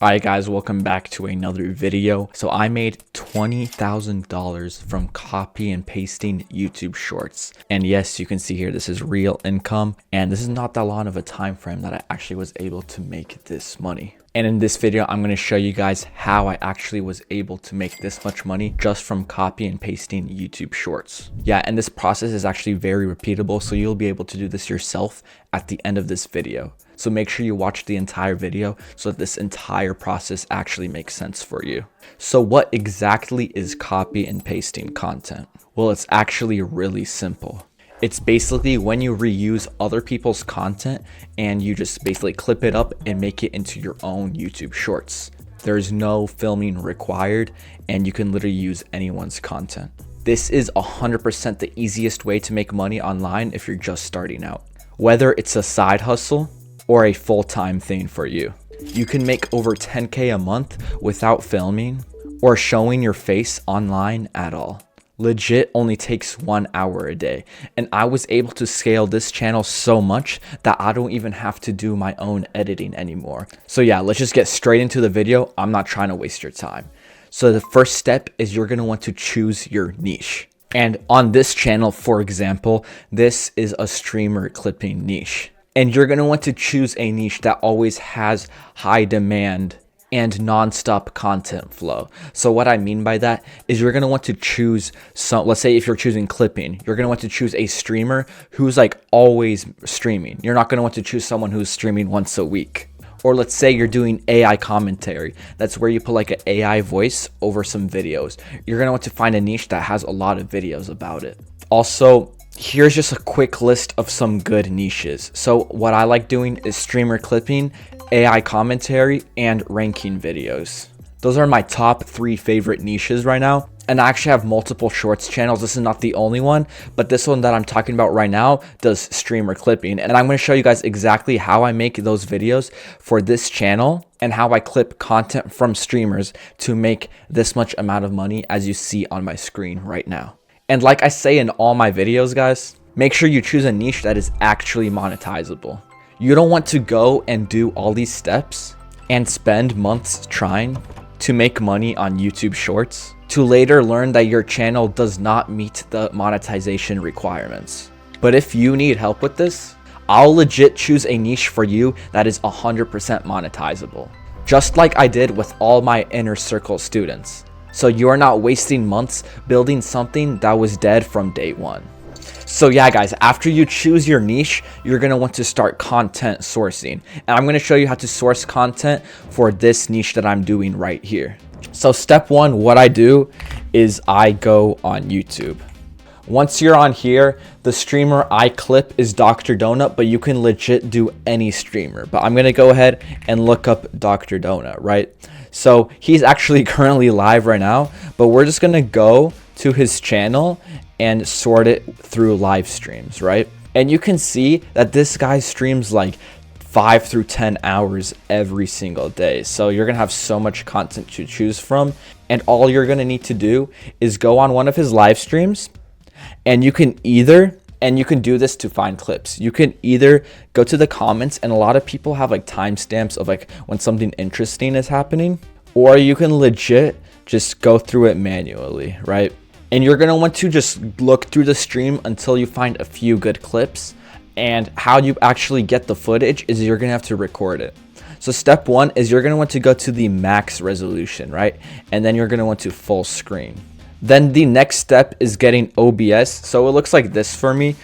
Alright guys, welcome back to another video. So I made $20,000 from copy and pasting YouTube shorts. And yes, you can see here, this is real income. And this is not that long of a time frame that I actually was able to make this money. And in this video, I'm going to show you guys how I actually was able to make this much money just from copy and pasting YouTube shorts. Yeah, and this process is actually very repeatable, so you'll be able to do this yourself at the end of this video. So make sure you watch the entire video so that this entire process actually makes sense for you. So what exactly is copy and pasting content? Well, it's actually really simple. It's basically when you reuse other people's content and you just basically clip it up and make it into your own YouTube shorts. There's no filming required and you can literally use anyone's content. This is 100% the easiest way to make money online if you're just starting out. Whether it's a side hustle or a full-time thing for you. You can make over 10K a month without filming or showing your face online at all. Legit only takes 1 hour a day. And I was able to scale this channel so much that I don't even have to do my own editing anymore. So yeah, let's just get straight into the video. I'm not trying to waste your time. So the first step is you're gonna want to choose your niche. And on this channel, for example, this is a streamer clipping niche. And you're going to want to choose a niche that always has high demand and non-stop content flow. So what I mean by that is you're going to want to choose some, let's say if you're choosing clipping, you're going to want to choose a streamer who's like always streaming. You're not going to want to choose someone who's streaming once a week. Or let's say you're doing AI commentary. That's where you put like an AI voice over some videos. You're going to want to find a niche that has a lot of videos about it. Also, here's just a quick list of some good niches. So what I like doing is streamer clipping, AI commentary, and ranking videos. Those are my top 3 favorite niches right now. And I actually have multiple shorts channels. This is not the only one, but this one that I'm talking about right now does streamer clipping. And I'm going to show you guys exactly how I make those videos for this channel and how I clip content from streamers to make this much amount of money as you see on my screen right now. And like I say in all my videos, guys, make sure you choose a niche that is actually monetizable. You don't want to go and do all these steps and spend months trying to make money on YouTube Shorts to later learn that your channel does not meet the monetization requirements. But if you need help with this, I'll legit choose a niche for you that is 100% monetizable. Just like I did with all my inner circle students. So you're not wasting months building something that was dead from day one. So yeah, guys, after you choose your niche, you're going to want to start content sourcing. And I'm going to show you how to source content for this niche that I'm doing right here. So step 1, what I do is I go on YouTube. Once you're on here, the streamer I clip is Dr. Donut, but you can legit do any streamer. But I'm going to go ahead and look up Dr. Donut, right? So he's actually currently live right now, but we're just going to go to his channel and sort it through live streams, right? And you can see that this guy streams like 5 through 10 hours every single day. So you're going to have so much content to choose from. And all you're going to need to do is go on one of his live streams and you can do this to find clips. You can either go to the comments, and a lot of people have like timestamps of like when something interesting is happening, or you can legit just go through it manually, right? And you're going to want to just look through the stream until you find a few good clips. And how you actually get the footage is you're going to have to record it. So step 1 is you're going to want to go to the max resolution, right? And then you're going to want to full screen. Then the next step is getting OBS. So it looks like this for me,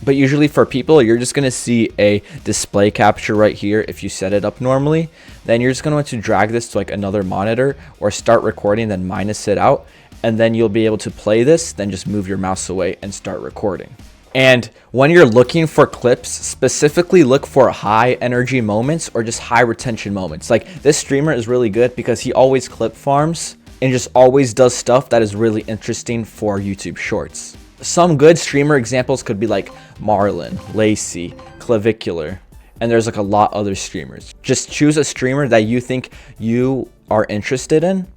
but usually for people, you're just going to see a display capture right here if you set it up normally. Then you're just going to want to drag this to like another monitor or start recording, then minus it out. And then you'll be able to play this, then just move your mouse away and start recording. And when you're looking for clips, specifically look for high energy moments or just high retention moments. Like this streamer is really good because he always clip farms and just always does stuff that is really interesting for YouTube Shorts. Some good streamer examples could be like Marlon, Lacey, Clavicular, and there's like a lot other streamers. Just choose a streamer that you think you are interested in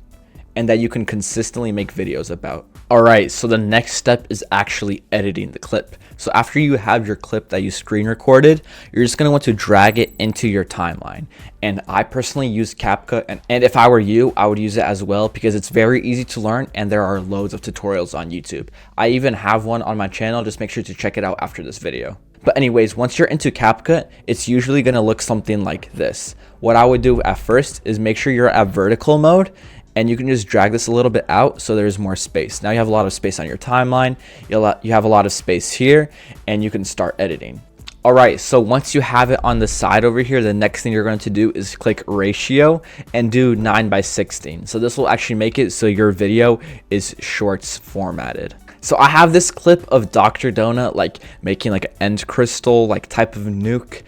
and that you can consistently make videos about. Alright, so the next step is actually editing the clip. So after you have your clip that you screen recorded, you're just going to want to drag it into your timeline. And I personally use CapCut, and if I were you, I would use it as well because it's very easy to learn and there are loads of tutorials on YouTube. I even have one on my channel, just make sure to check it out after this video. But anyways, once you're into CapCut, it's usually going to look something like this. What I would do at first is make sure you're at vertical mode, and you can just drag this a little bit out so there's more space. Now you have a lot of space on your timeline, you have a lot of space here, and you can start editing. Alright, so once you have it on the side over here, the next thing you're going to do is click ratio and do 9:16. So this will actually make it so your video is shorts formatted. So I have this clip of Dr. Donut like making like an end crystal like type of nuke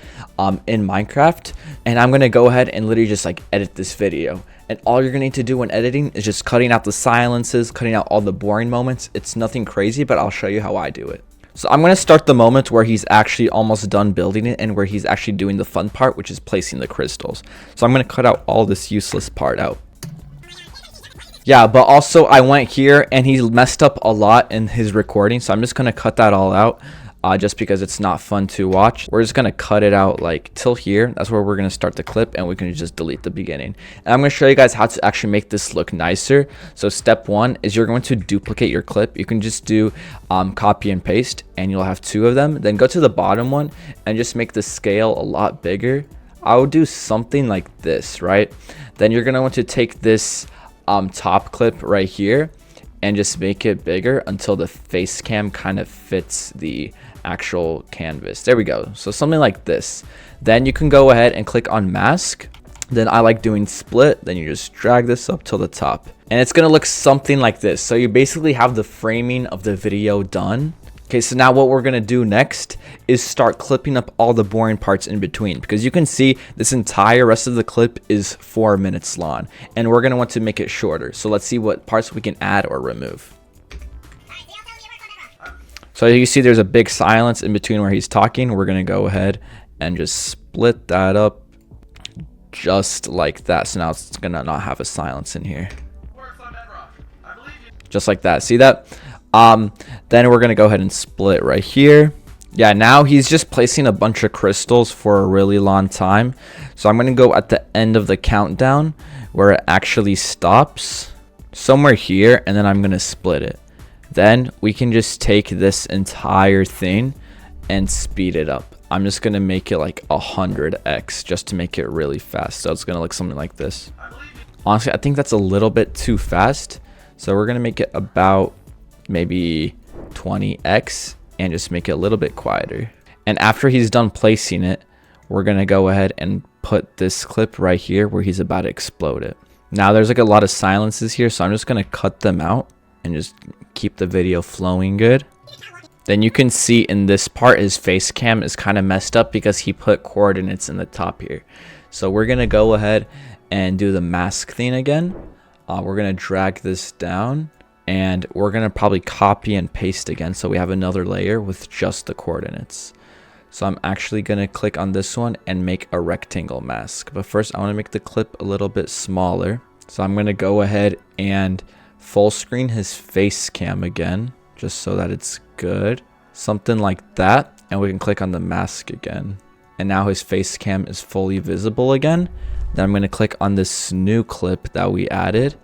in Minecraft, and I'm gonna go ahead and literally just like edit this video. And all you're gonna need to do when editing is just cutting out the silences, cutting out all the boring moments. It's nothing crazy, but I'll show you how I do it. So I'm gonna start the moment where he's actually almost done building it and where he's actually doing the fun part, which is placing the crystals. So I'm gonna cut out all this useless part out. Yeah, but also I went here and he messed up a lot in his recording, so I'm just gonna cut that all out just because it's not fun to watch. We're just gonna cut it out like till here. That's where we're gonna start the clip, and we can just delete the beginning. And I'm gonna show you guys how to actually make this look nicer. So step one is you're going to duplicate your clip. You can just do copy and paste, and you'll have 2 of them. Then go to the bottom one and just make the scale a lot bigger. I would do something like this, right? Then you're gonna want to take this top clip right here and just make it bigger until the face cam kind of fits the actual canvas. There we go. So something like this. Then you can go ahead and click on mask. Then I like doing split. Then you just drag this up till the top, and it's gonna look something like this. So you basically have the framing of the video done. Okay, so now what we're gonna do next is start clipping up all the boring parts in between, because you can see this entire rest of the clip is 4 minutes long, and we're gonna want to make it shorter. So let's see what parts we can add or remove. So you see there's a big silence in between where he's talking. We're gonna go ahead and just split that up just like that. So now it's gonna not have a silence in here. Just like that, see that? Then we're gonna go ahead and split right here. Yeah, now he's just placing a bunch of crystals for a really long time. So I'm gonna go at the end of the countdown where it actually stops somewhere here, and then I'm gonna split it. Then we can just take this entire thing and speed it up. I'm just gonna make it like 100x just to make it really fast. So it's gonna look something like this. Honestly, I think that's a little bit too fast. So we're gonna make it about maybe 20x and just make it a little bit quieter. And after he's done placing it, we're gonna go ahead and put this clip right here where he's about to explode it. Now there's like a lot of silences here, so I'm just gonna cut them out and just keep the video flowing good. Then you can see in this part his face cam is kind of messed up because he put coordinates in the top here. So we're gonna go ahead and do the mask thing again. We're gonna drag this down, and we're gonna probably copy and paste again so we have another layer with just the coordinates. So I'm actually gonna click on this one and make a rectangle mask, but first I want to make the clip a little bit smaller. So I'm gonna go ahead and full screen his face cam again just so that it's good, something like that, and we can click on the mask again, and now his face cam is fully visible again. Then I'm gonna click on this new clip that we added,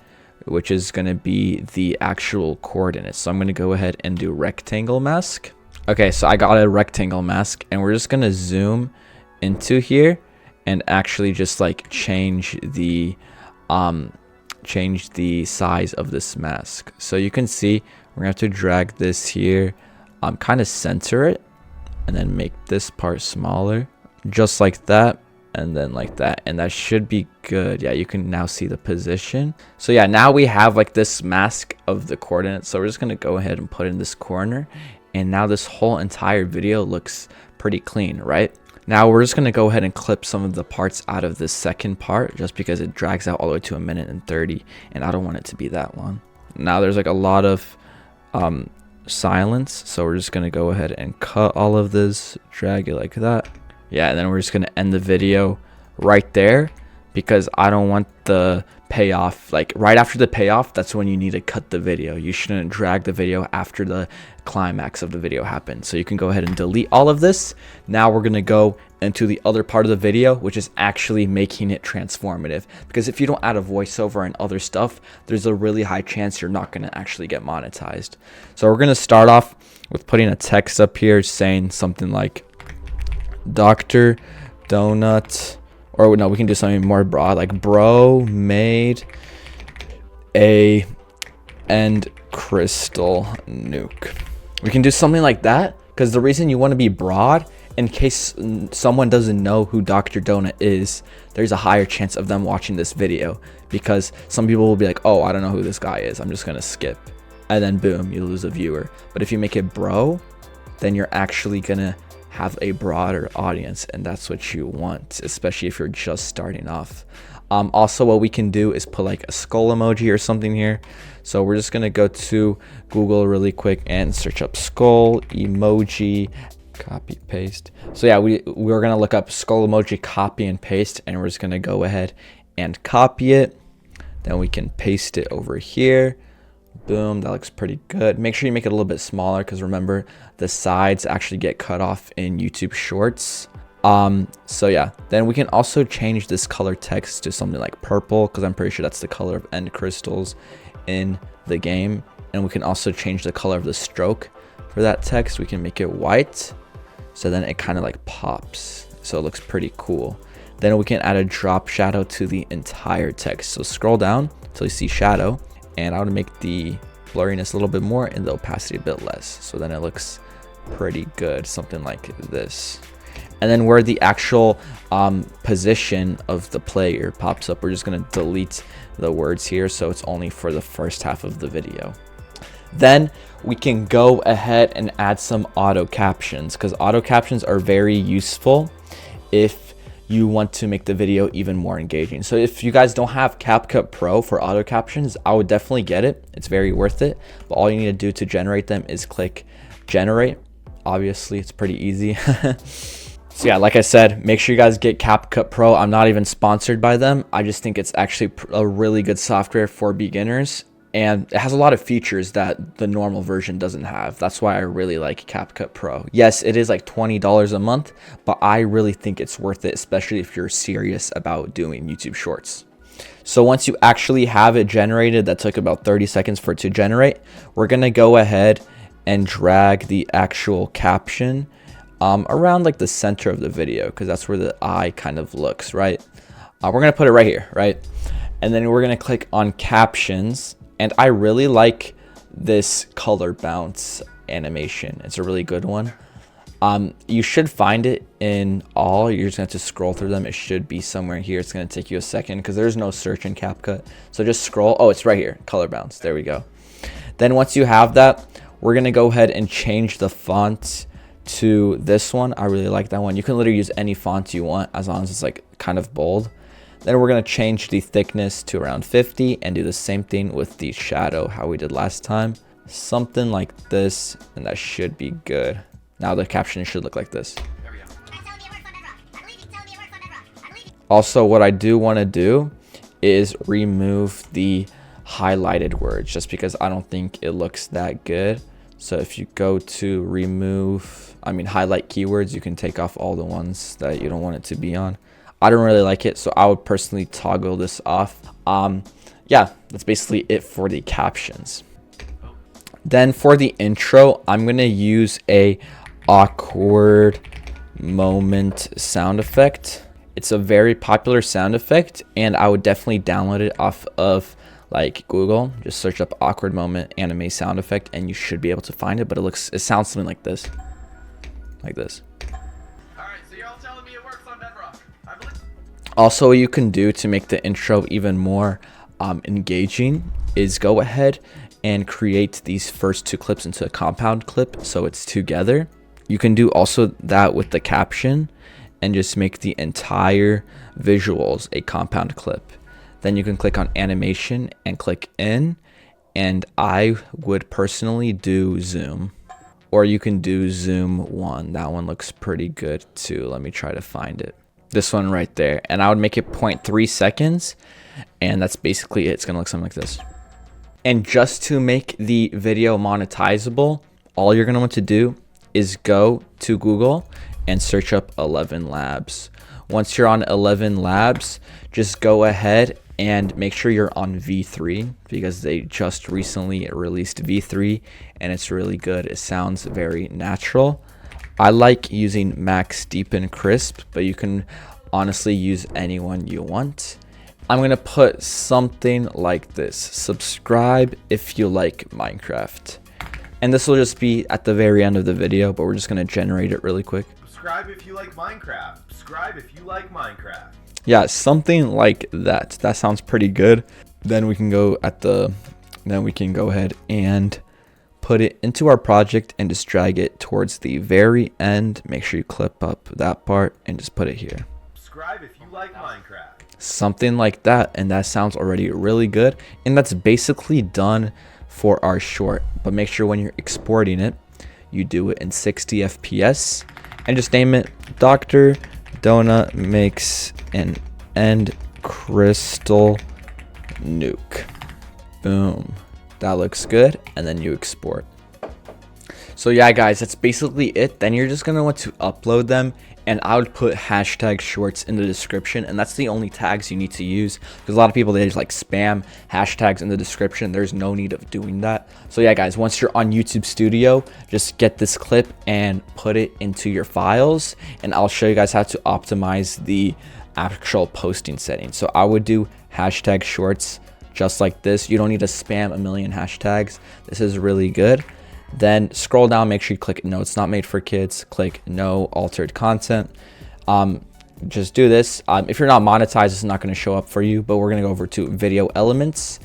which is going to be the actual coordinates. So I'm going to go ahead and do rectangle mask. Okay, so I got a rectangle mask, and we're just going to zoom into here and actually just like change the size of this mask. So you can see we're going to have to drag this here, kind of center it, and then make this part smaller, just like that. And then like that, and that should be good. Yeah, you can now see the position. So yeah, now we have like this mask of the coordinates. So we're just gonna go ahead and put in this corner, and now this whole entire video looks pretty clean, right? Now we're just gonna go ahead and clip some of the parts out of this second part just because it drags out all the way to 1:30, and I don't want it to be that long. Now there's like a lot of silence, so we're just gonna go ahead and cut all of this, drag it like that. Yeah, and then we're just gonna end the video right there because I don't want the payoff, like right after the payoff, that's when you need to cut the video. You shouldn't drag the video after the climax of the video happens. So you can go ahead and delete all of this. Now we're gonna go into the other part of the video, which is actually making it transformative, because if you don't add a voiceover and other stuff, there's a really high chance you're not gonna actually get monetized. So we're gonna start off with putting a text up here saying something like Dr. Donut, or no, we can do something more broad, like bro made a end crystal nuke. We can do something like that, because the reason you want to be broad, in case someone doesn't know who Dr. Donut is, there's a higher chance of them watching this video, because some people will be like, oh, I don't know who this guy is, I'm just gonna skip, and then boom, you lose a viewer. But if you make it bro, then you're actually gonna have a broader audience, and that's what you want, especially if you're just starting off. Also, what we can do is put like a skull emoji or something here. So we're just gonna go to Google really quick and search up skull emoji, copy paste. So yeah, we're gonna look up skull emoji, copy and paste, and we're just gonna go ahead and copy it. Then we can paste it over here. Boom, that looks pretty good. Make sure you make it a little bit smaller, because remember, the sides actually get cut off in YouTube Shorts. So yeah, then we can also change this color text to something like purple, because I'm pretty sure that's the color of end crystals in the game. And we can also change the color of the stroke for that text. We can make it white, so then it kind of like pops, so it looks pretty cool. Then we can add a drop shadow to the entire text. So scroll down until you see shadow, and I want to make the blurriness a little bit more and the opacity a bit less, so then it looks pretty good, something like this. And then where the actual position of the player pops up, we're just going to delete the words here, so it's only for the first half of the video. Then we can go ahead and add some auto captions, because auto captions are very useful if you want to make the video even more engaging. So if you guys don't have CapCut Pro for auto captions, I would definitely get it. It's very worth it. But all you need to do to generate them is click generate. Obviously, it's pretty easy. So yeah, like I said, make sure you guys get CapCut Pro. I'm not even sponsored by them. I just think it's actually a really good software for beginners. And it has a lot of features that the normal version doesn't have. That's why I really like CapCut Pro. Yes, it is like $20 a month, but I really think it's worth it, especially if you're serious about doing YouTube Shorts. So once you actually have it generated, that took about 30 seconds for it to generate, we're gonna go ahead and drag the actual caption around like the center of the video, because that's where the eye kind of looks, right? We're gonna put it right here, right? And then we're gonna click on captions. And I really like this color bounce animation. It's a really good one. You should find it in all. You're just going to have to scroll through them. It should be somewhere here. It's going to take you a second, because there's no search in CapCut. So just scroll. Oh, it's right here. Color bounce. There we go. Then once you have that, we're going to go ahead and change the font to this one. I really like that one. You can literally use any font you want, as long as it's like kind of bold. Then we're going to change the thickness to around 50 and do the same thing with the shadow, how we did last time. Something like this, and that should be good. Now the caption should look like this. Also, what I do want to do is remove the highlighted words, just because I don't think it looks that good. So if you go to highlight keywords, you can take off all the ones that you don't want it to be on. I don't really like it, so I would personally toggle this off. Yeah, that's basically it for the captions. Then for the intro, I'm gonna use a awkward moment sound effect. It's a very popular sound effect, and I would definitely download it off of like Google. Just search up awkward moment anime sound effect, and you should be able to find it. But it sounds something like this, like this. Also, what you can do to make the intro even more engaging is go ahead and create these first two clips into a compound clip, so it's together. You can do also that with the caption and just make the entire visuals a compound clip. Then you can click on animation and click in, and I would personally do zoom, or you can do zoom 1. That one looks pretty good too. Let me try to find it. This one right there. And I would make it 0.3 seconds. And that's basically it. It's going to look something like this. And just to make the video monetizable, all you're going to want to do is go to Google and search up 11 Labs. Once you're on 11 Labs, just go ahead and make sure you're on V3 because they just recently released V3 and it's really good. It sounds very natural. I like using Max Deepen Crisp, but you can honestly use any one you want. I'm going to put something like this. Subscribe if you like Minecraft. And this will just be at the very end of the video, but we're just going to generate it really quick. Subscribe if you like Minecraft. Subscribe if you like Minecraft. Yeah, something like that. That sounds pretty good. Then we can go ahead and put it into our project and just drag it towards the very end. Make sure you clip up that part and just put it here. Subscribe if you like Minecraft. Something like that, and that sounds already really good. And that's basically done for our short. But make sure when you're exporting it, you do it in 60 FPS and just name it Dr. Donut Makes an End Crystal Nuke. Boom. That looks good. And then you export. So yeah, guys, that's basically it. Then you're just going to want to upload them. And I would put hashtag shorts in the description. And that's the only tags you need to use. Because a lot of people, they just like spam hashtags in the description. There's no need of doing that. So yeah, guys, once you're on YouTube Studio, just get this clip and put it into your files. And I'll show you guys how to optimize the actual posting settings. So I would do hashtag shorts just like this. You don't need to spam a million hashtags. This is really good. Then scroll down, make sure you click no, it's not made for kids. Click no altered content. Just do this. If you're not monetized, it's not going to show up for you, but we're going to go over to video elements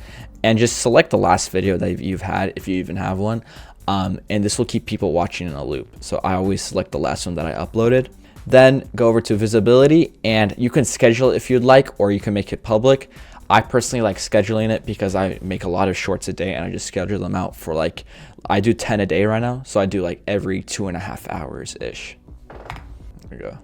and just select the last video that you've had, if you even have one. And this will keep people watching in a loop. So I always select the last one that I uploaded. Then go over to visibility and you can schedule it if you'd like, or you can make it public. I personally like scheduling it because I make a lot of shorts a day and I just schedule them out for like, I do 10 a day right now. So I do like every 2.5 hours ish. There we go.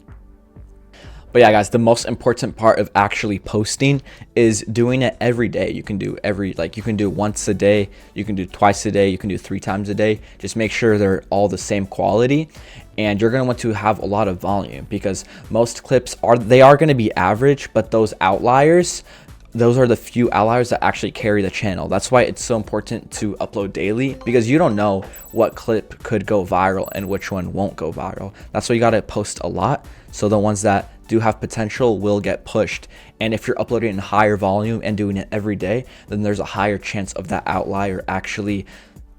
But yeah, guys, the most important part of actually posting is doing it every day. You can do you can do once a day, you can do twice a day, you can do 3 times a day. Just make sure they're all the same quality. And you're going to want to have a lot of volume because most clips are going to be average, but those outliers, those are the few outliers that actually carry the channel. That's why it's so important to upload daily, because you don't know what clip could go viral and which one won't go viral. That's why you got to post a lot, so the ones that do have potential will get pushed. And if you're uploading in higher volume and doing it every day, then there's a higher chance of that outlier actually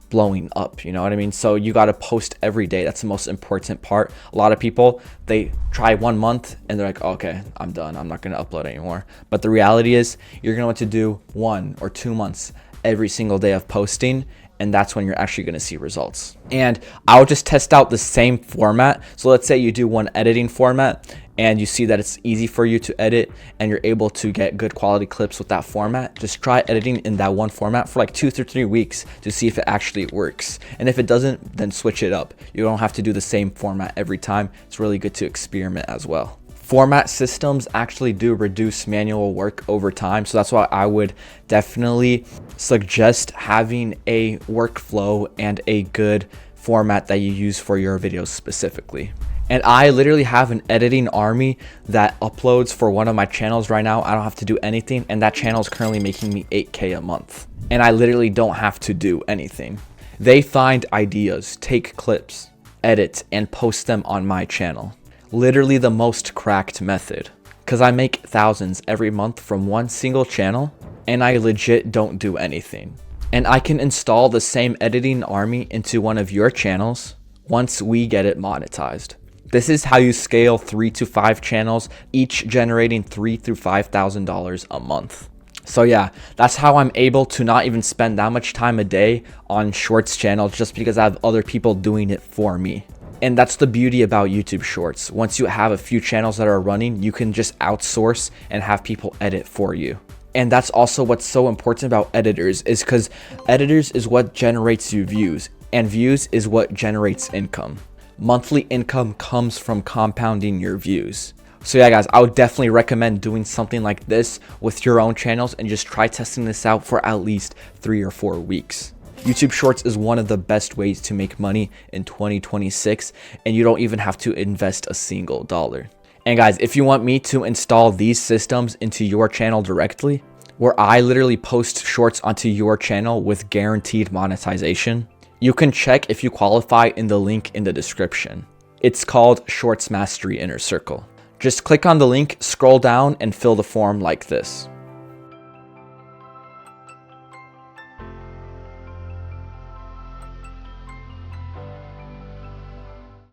blowing up, you know what I mean? So you got to post every day. That's the most important part. A lot of people, they try 1 month and they're like, okay, I'm done, I'm not going to upload anymore. But the reality is you're going to want to do 1 or 2 months every single day of posting, and that's when you're actually going to see results. And I'll just test out the same format. So let's say you do one editing format and you see that it's easy for you to edit and you're able to get good quality clips with that format. Just try editing in that one format for like 2 to 3 weeks to see if it actually works. And if it doesn't, then switch it up. You don't have to do the same format every time. It's really good to experiment as well. Format systems actually do reduce manual work over time. So that's why I would definitely suggest having a workflow and a good format that you use for your videos specifically. And I literally have an editing army that uploads for one of my channels right now. I don't have to do anything. And that channel is currently making me 8K a month. And I literally don't have to do anything. They find ideas, take clips, edit, and post them on my channel. Literally the most cracked method, because I make thousands every month from one single channel and I legit don't do anything. And I can install the same editing army into one of your channels once we get it monetized. This is how you scale 3 to 5 channels, each generating $3,000 to $5,000 a month. So yeah, that's how I'm able to not even spend that much time a day on shorts channels, just because I have other people doing it for me. And that's the beauty about YouTube Shorts. Once you have a few channels that are running, you can just outsource and have people edit for you. And that's also what's so important about editors, is because editors is what generates you views, and views is what generates income. Monthly income comes from compounding your views. So yeah guys, I would definitely recommend doing something like this with your own channels and just try testing this out for at least 3 or 4 weeks. YouTube Shorts is one of the best ways to make money in 2026, and you don't even have to invest a single dollar. And guys, if you want me to install these systems into your channel directly, where I literally post shorts onto your channel with guaranteed monetization, you can check if you qualify in the link in the description. It's called Shorts Mastery Inner Circle. Just click on the link, scroll down, and fill the form like this.